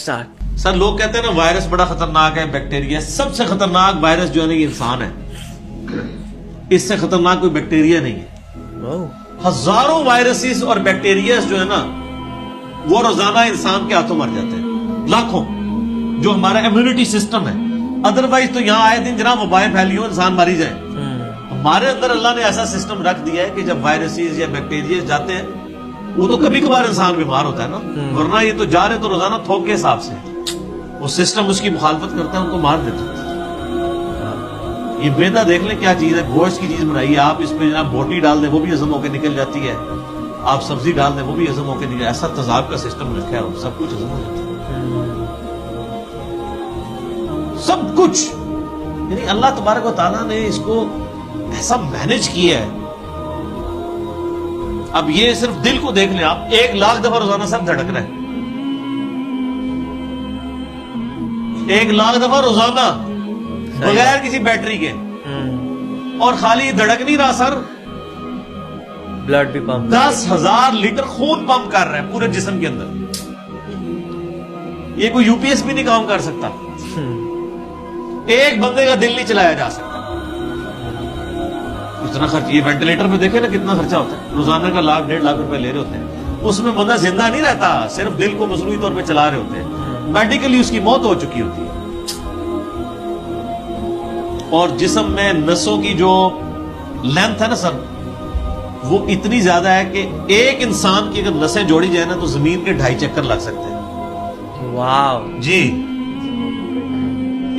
start. سر لوگ کہتے ہیں نا وائرس بڑا خطرناک ہے، بیکٹیریا سب سے خطرناک وائرس جو ہے نا یہ انسان ہے، اس سے خطرناک کوئی بیکٹیریا نہیں ہے۔ Oh. ہزاروں وائرسز اور بیکٹیریاز جو ہے نا وہ روزانہ انسان کے ہاتھوں مر جاتے ہیں، لاکھوں، جو ہمارا امیونٹی سسٹم ہے۔ ادروائز تو یہاں آئے دن جناب وبائیں پھیلی ہو انسان ماری جائے، ہمارے اندر اللہ نے ایسا سسٹم رکھ دیا ہے کہ جب وائرسز یا بیکٹیریاز جاتے ہیں وہ تو کبھی کبھار انسان بیمار ہوتا ہے نا، ورنہ یہ تو جا رہے تو روزانہ تھوک کے حساب سے وہ سسٹم اس کی مخالفت کرتا ہے، ان کو مار دیتا ہے۔ یہ میدا دیکھ لیں کیا چیز ہے، گوشت کی چیز بنائی ہے، آپ اس پہ جناب بوٹی ڈال دیں وہ بھی ہضم ہو کے نکل جاتی ہے، آپ سبزی ڈال دیں وہ بھی ہضم ہو کے نکل، ایسا تیزاب کا سسٹم رکھا ہے اور سب کچھ ہضم ہو جاتا ہے، سب کچھ۔ یعنی اللہ تبارک و تعالیٰ نے اس کو ایسا مینج کیا ہے۔ اب یہ صرف دل کو دیکھ لیں آپ، 1,00,000 دفعہ روزانہ سب دھڑک رہے ہیں، 1,00,000 دفعہ روزانہ بغیر کسی بیٹری کے، اور خالی دھڑک نہیں رہا سر، بلڈ بھی پمپ، 10,000 لیٹر خون پمپ کر رہے ہیں پورے جسم کے اندر۔ یہ کوئی یو پی ایس بھی نہیں کام کر سکتا، ایک بندے کا دل نہیں چلایا جا سکتا، اتنا خرچ۔ یہ وینٹیلیٹر پہ دیکھیں نا کتنا خرچہ ہوتا ہے، روزانہ کا 1,00,000 1.5 لاکھ روپے لے رہے ہوتے ہیں، اس میں بندہ زندہ نہیں رہتا، صرف دل کو مصنوعی طور پہ چلا رہے ہوتے ہیں، میڈیکلی اس کی موت ہو چکی ہوتی ہے۔ اور جسم میں نسوں کی جو لینتھ ہے نا سر وہ اتنی زیادہ ہے کہ ایک انسان کی اگر نسیں جوڑی جائے نا تو زمین کے 2.5 چکر لگ سکتے ہیں۔ واو جی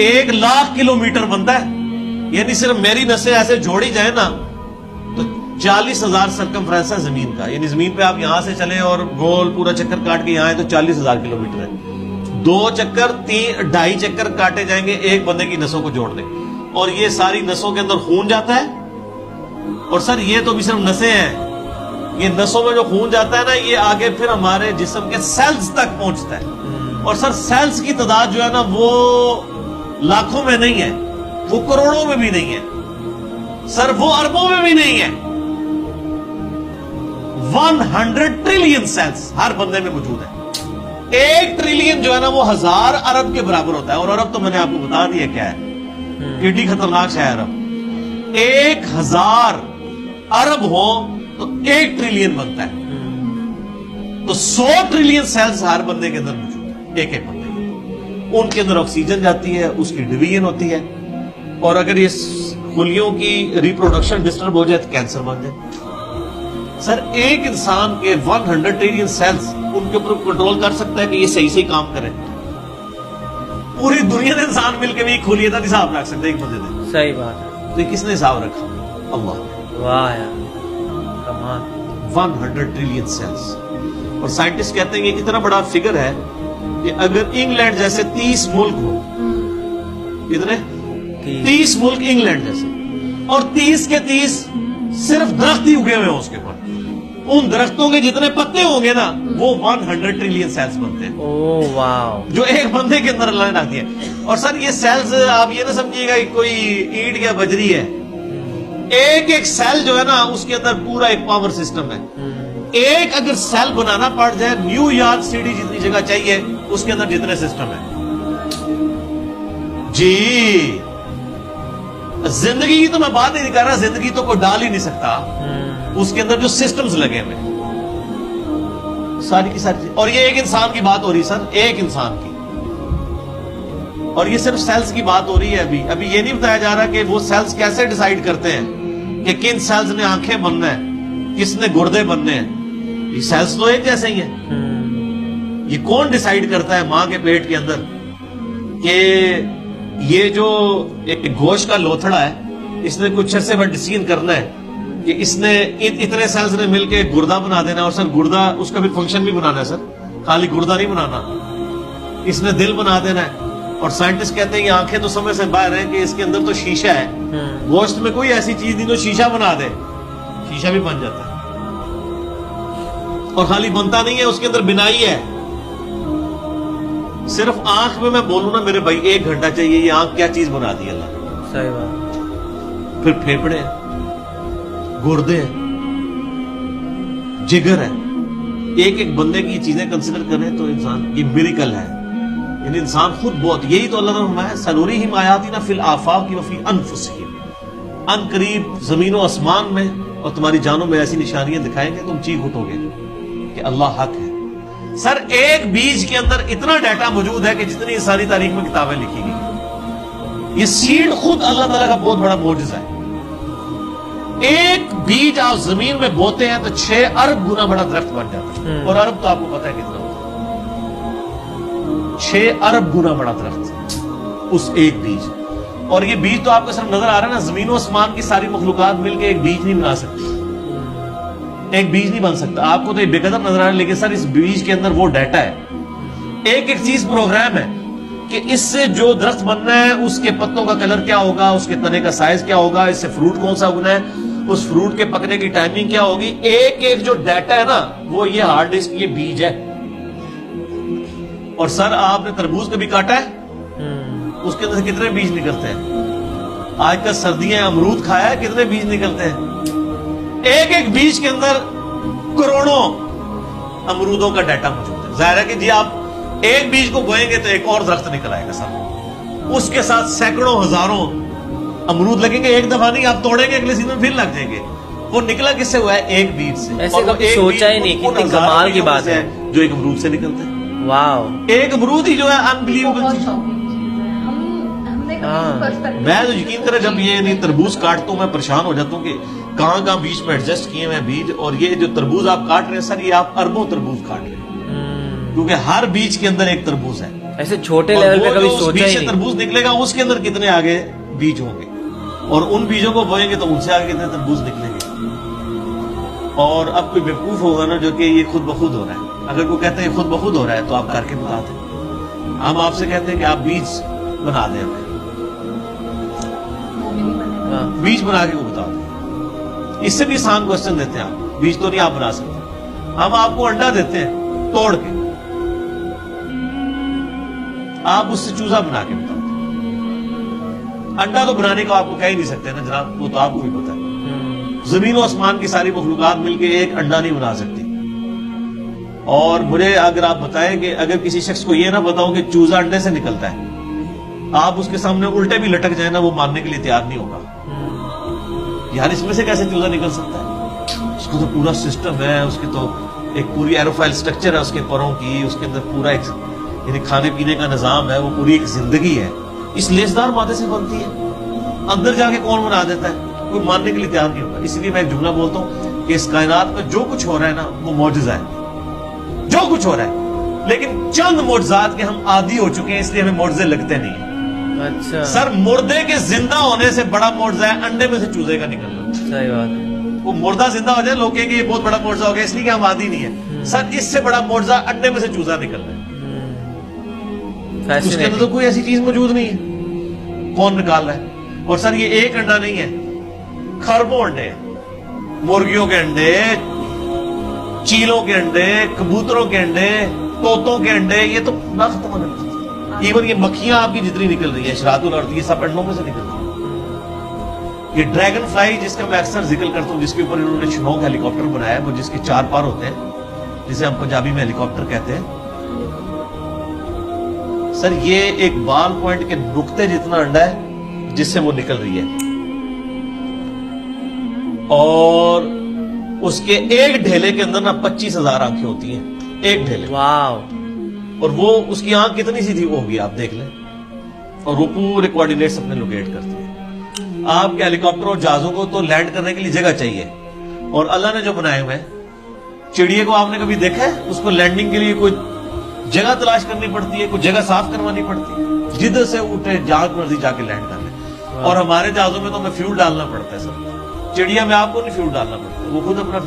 1,00,000 کلومیٹر بنتا ہے، یعنی صرف میری نسیں ایسے جوڑی جائیں نا تو 40,000 سرکمفرنس ہے زمین کا، یعنی زمین پہ آپ یہاں سے چلیں اور گول پورا چکر کاٹ کے یہاں آئے تو 40,000 کلومیٹر ہے، 2 چکر 2.5 چکر کاٹے جائیں گے ایک بندے کی نسوں کو جوڑنے، اور یہ ساری نسوں کے اندر خون جاتا ہے۔ اور سر یہ تو بھی صرف نسیں ہیں، یہ نسوں میں جو خون جاتا ہے نا یہ آگے پھر ہمارے جسم کے سیلز تک پہنچتا ہے، اور سر سیلز کی تعداد جو ہے نا وہ لاکھوں میں نہیں ہے، وہ کروڑوں میں بھی نہیں ہے سر، وہ اربوں میں بھی نہیں ہے، 100 ٹریلین سیلز ہر بندے میں موجود ہے۔ 1 ٹریلین جو ہے نا وہ 1000 ارب کے برابر ہوتا ہے، اور ارب تو میں نے آپ کو بتا دیا کیا ہے، ایڈی خطرناک شہر ارب۔ 1000 ارب ہو تو 1 ٹریلین بنتا ہے، تو 100 ٹریلین سیلز ہر بندے کے اندر موجود ہے، ایک بندے کے، ان کے اندر آکسیجن جاتی ہے، اس کی ڈویژن ہوتی ہے، اور اگر یہ خلیوں کی ریپروڈکشن ڈسٹرب ہو جائے تو کینسر بن جائے۔ سر ایک انسان کے 100 ٹریلین سیلز ان کے اوپر کنٹرول کر سکتا ہے کہ یہ صحیح کام کرے؟ پوری دنیا کے انسان مل کے بھی خلیے کا حساب رکھ سکتے ایک بندے نے، صحیح بات ہے۔ تو یہ کس نے حساب رکھا؟ اللہ نے۔ واہ یار کمال، 100 ٹریلین سیلز، اور سائنٹسٹ کہتے ہیں کہ اتنا بڑا فگر ہے کہ اگر انگلینڈ جیسے 30 ملک ہو، کتنے 30 ملک انگلینڈ جیسے، اور 30 کے 30 صرف درخت ہی اگے ہوئے ہوں اس کے اوپر، ان درختوں کے جتنے پتے ہوں گے نا وہ 100 ٹریلین سیلز بنتے ہیں، او واو، جو ایک بندے کے اندر اللہ نے رکھ دیا۔ اور سر یہ سیلز آپ یہ نہ سمجھیے گا کہ کوئی اینٹ یا بجری ہے، ایک ایک سیل جو ہے نا اس کے اندر پورا ایک پاور سسٹم ہے۔ ایک اگر سیل بنانا پڑ جائے، نیو یارک سٹی جتنی جگہ چاہیے اس کے اندر جتنے سسٹم ہے۔ جی زندگی کی تو میں بات نہیں کر رہا، زندگی تو کوئی ڈال ہی نہیں سکتا، اس کے اندر جو سسٹمز لگے ہوئے ساری کی ساری، اور یہ ایک انسان کی بات ہو رہی سر، ایک انسان کی، اور یہ صرف سیلز کی بات ہو رہی ہے۔ ابھی یہ نہیں بتایا جا رہا کہ وہ سیلز کیسے ڈیسائیڈ کرتے ہیں کہ کن سیلز نے آنکھیں بننا ہے، کس نے گردے بننے ہیں، یہ سیلز تو ایک جیسے ہی ہیں۔ یہ کون ڈیسائیڈ کرتا ہے ماں کے پیٹ کے اندر کہ یہ جو ایک گوشت کا لوتھڑا ہے اس نے کچھ عرصے بعد ڈیسیژن کرنا ہے کہ اس نے اتنے سیلز نے مل کے گردہ بنا دینا، اور سر گردہ اس کا بھی فنکشن بھی بنانا ہے سر، خالی گردہ نہیں بنانا، اس نے دل بنا دینا ہے۔ اور سائنٹسٹ کہتے ہیں یہ آنکھیں تو سمجھ سے باہر ہیں کہ اس کے اندر تو شیشہ ہے، گوشت میں کوئی ایسی چیز نہیں تو شیشہ بنا دے، شیشہ بھی بن جاتا ہے، اور خالی بنتا نہیں ہے اس کے اندر بنائی ہے۔ صرف آنکھ میں بولوں نا میرے بھائی 1 گھنٹہ چاہیے، یہ آنکھ کیا چیز بنا دی اللہ نے، صحیح بات۔ پھر پھیپڑے ہیں، گردے ہیں، جگر ہے، ایک ایک بندے کی چیزیں کنسیڈر کریں تو انسان یہ میریکل ہے۔ انسان خود بہت, یہی تو اللہ نے فرمایا سنوریہم آیاتنا فی الآفاق وفی انفسہم, ان قریب زمین و آسمان میں اور تمہاری جانوں میں ایسی نشانیاں دکھائیں گے تم چیخ اٹھو گے کہ اللہ حق ہے. سر ایک بیج کے اندر اتنا ڈیٹا موجود ہے کہ جتنی ساری تاریخ میں کتابیں لکھی گئی. یہ سیڈ خود اللہ تعالیٰ کا بہت بڑا معجزہ ہے. ایک بیج آپ زمین میں بوتے ہیں تو 6 ارب گنا بڑا درخت بن جاتا ہے. اور ارب تو آپ کو پتا ہے کتنا ہوتا ہے, 6 ارب گنا بڑا درخت اس ایک بیج. اور یہ بیج تو آپ کو صرف نظر آ رہا ہے نا, زمین و آسمان کی ساری مخلوقات مل کے ایک بیج نہیں بنا سکتی, ایک بیج نہیں بن سکتا. آپ کو تو یہ بے قدر نظر آ رہا ہے, لیکن سر اس بیج کے اندر وہ ڈیٹا ہے, ایک ایک چیز پروگرام ہے کہ اس سے جو درخت بننا ہے اس کے پتوں کا کلر کیا ہوگا, اس کے تنے کا سائز کیا ہوگا, اس سے فروٹ کون سا اگنا ہے, اس فروٹ کے پکنے کی ٹائمنگ کیا ہوگی. ایک ایک جو ڈیٹا ہے نا وہ یہ ہارڈ ڈسک, یہ بیج ہے. اور سر آپ نے تربوز کبھی کاٹا ہے, اس کے اندر سے کتنے بیج نکلتے ہیں. آج کل سردیاں امرود کھایا ہے, کتنے بیج نکلتے ہیں. ایک ایک بیج کے اندر کروڑوں امرودوں کا ڈیٹا موجود ہے. ظاہر ہے کہ جی آپ ایک بیج کو بوئیں گے تو ایک اور درخت نکل آئے گا سر, اس کے ساتھ سینکڑوں ہزاروں امرود لگیں گے. ایک دفعہ نہیں, آپ توڑیں گے اگلے سیزن پھر لگ جائیں گے. وہ نکلا کس سے ہوا ہے, ایک بیج سے. ایسے کبھی سوچا ہی نہیں, کتنی کمال کی بات ہے جو ایک امرود سے نکلتے ہیں. واو, ایک امرود ہی جو ہے انبلیویبل چیز. میں تو یقین کریں جب یہ نہیں تربوز کاٹتا ہوں میں پریشان ہو جاتا ہوں کہ کہاں کہاں بیچ میں ایڈجسٹ کیے ہوئے ہیں بیج. اور یہ جو تربوز آپ کاٹ رہے ہیں سر, یہ آپ اربوں تربوز کاٹ رہے ہیں, کیونکہ ہر بیج کے اندر ایک تربوز ہے. ایسے چھوٹے لیول پہ کبھی سوچا ہی نہیں. تربوز نکلے گا اس کے اندر کتنے آگے بیج ہوں گے, اور ان بیجوں کو بوئیں گے تو ان سے آگے کتنے تربوز نکلیں گے. اور اب کوئی بیوقوف ہوگا نا جو کہ یہ خود بخود ہو رہا ہے, اگر کوئی کہتے ہیں خود بخود ہو رہا ہے تو آپ کر کے بتا دیں. ہم آپ سے کہتے ہیں کہ آپ بیج بنا دیں, ہمیں بیج بنا کے وہ بتا دیں. اس سے بھی آسان کوشچن دیتے ہیں, آپ بیج تو نہیں آپ بنا سکتے. ہم آپ کو انڈا دیتے ہیں توڑ کے, آپ اس سے چوزا بنا کے بتا دیں. انڈا تو بنانے کو آپ کو کہہ ہی نہیں سکتے نا جناب, وہ تو آپ کو بھی پتا ہے. زمین و آسمان کی ساری مخلوقات مل کے ایک انڈا نہیں بنا سکتی. اور مجھے اگر آپ بتائیں کہ اگر کسی شخص کو یہ نہ بتاؤ کہ چوزا انڈے سے نکلتا ہے, آپ اس کے سامنے الٹے بھی لٹک جائیں نا, وہ ماننے کے لیے تیار نہیں ہوگا. یار اس میں سے کیسے چوزا نکل سکتا ہے, اس کو تو پورا سسٹم ہے, اس کے تو ایک پوری ایروفائل سٹرکچر ہے اس کے پروں کی, اس کے اندر پورا ایک یعنی کھانے پینے کا نظام ہے, وہ پوری ایک زندگی ہے. اس لیسدار مادے سے بنتی ہے, اندر جا کے کون بنا دیتا ہے, کوئی ماننے کے لیے تیار نہیں ہوگا. اس لیے میں ایک جملہ بولتا ہوں کہ اس کائنات میں جو کچھ ہو رہا ہے نا وہ معجزہ ہے, جو کچھ ہو رہا ہے. لیکن چند معجزات کے ہم عادی ہو چکے ہیں, اس لیے ہمیں معجزے لگتے نہیں ہیں. اچھا سر مردے کے زندہ ہونے سے بڑا معجزہ ہے انڈے میں سے چوزے کا نکلنا. صحیح بات ہے. وہ مردہ زندہ ہو جائے, لوگ کہیں گے یہ بہت بڑا معجزہ ہو گیا, اس لیے کہ ہم عادی نہیں ہیں. سر اس سے بڑا معجزہ انڈے میں سے چوزا نکلنا ہے. اس کے اندر تو کوئی ایسی چیز موجود نہیں ہے, کون نکال رہا ہے. اور سر یہ ایک انڈا نہیں ہے, خربوں انڈے ہیں. مرغیوں کے انڈے, چیلوں کے انڈے, کبوتروں کے انڈے, طوطوں کے انڈے, یہ تو نہ ختم ہونے. ایون یہ مکھیاں آپ کی جتنی نکل رہی ہے, شراط الارض, یہ سب انڈوں میں سے نکل رہی ہے. یہ ڈریگن فلائی جس کا میں اکثر ذکر کرتا ہوں, جس کے اوپر انہوں نے شنوک ہیلی کاپٹر بنایا ہے, وہ جس کے 4 پر ہوتے ہیں, جسے ہم پنجابی میں ہیلی کاپٹر کہتے ہیں. سر یہ ایک بال پوائنٹ کے نقطے جتنا انڈا ہے جس سے وہ نکل رہی ہے, اور اس کے ایک ڈھیلے کے اندر نا 25,000 آنکھیں ہوتی ہیں, ایک ڈھیلے. واو. اور وہ اس کی آنکھ کتنی سی تھی وہ بھی آپ دیکھ لیں, اور وہ پورے کوآرڈینیٹس اپنے لوکیٹ کرتی ہے. آپ کے ہیلی کاپٹر اور جہازوں کو تو لینڈ کرنے کے لیے جگہ چاہیے, اور اللہ نے جو بنائے ہوئے ہیں, چڑیے کو آپ نے کبھی دیکھا ہے, اس کو لینڈنگ کے لیے کوئی جگہ تلاش کرنی پڑتی ہے, کوئی جگہ صاف کروانی پڑتی ہے, جدھر سے اٹھے جہاں مرضی جا کے لینڈ کر لیں. اور ہمارے جہازوں میں تو ہمیں فیول ڈالنا پڑتا ہے سر, چڑیا میں آپ کو نہیں فیول ڈالنا پڑتا, وہ خود اپنا